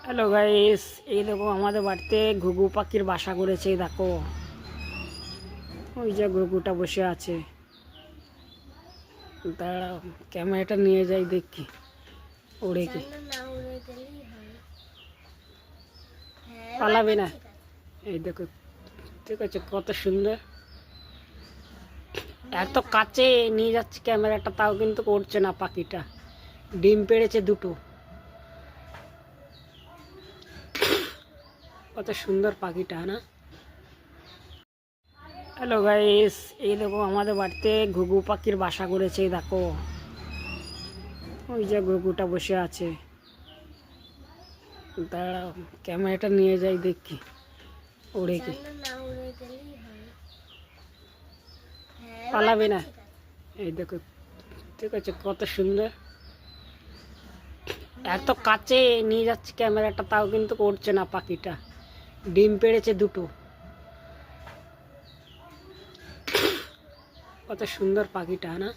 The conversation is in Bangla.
হ্যালো গাইস, এই দেখো আমাদের বাড়িতে ঘুঘু পাখির বাসা করেছে। এই দেখো, ওই যে ঘুঘুটা বসে আছে। দাঁড়াও, ক্যামেরাটা নিয়ে যাই, দেখি উড়ে কি। পালাবে না। এই দেখো, ঠিক আছে, কত সুন্দর। এত কাছে নিয়ে যাচ্ছে ক্যামেরাটা, তাও কিন্তু করছে না পাখিটা। ডিম পেড়েছে দুটো। কত সুন্দর পাখিটা না। হ্যালো গাইস, এই দেখো আমাদের বাড়িতে ঘুঘু পাখির বাসা করেছে। এই দেখো, ওই যে ঘুঘুটা বসে আছে। দাঁড়াও, ক্যামেরাটা নিয়ে যাই, দেখি উড়ে কি। পালাবে না। এই দেখো, ঠিক আছে, কত সুন্দর। এত কাছে নিয়ে যাচ্ছে ক্যামেরাটা, তাও কিন্তু করছে না পাখিটা। ডিম পেড়েছে দুটো। কত সুন্দর পাখিটা না।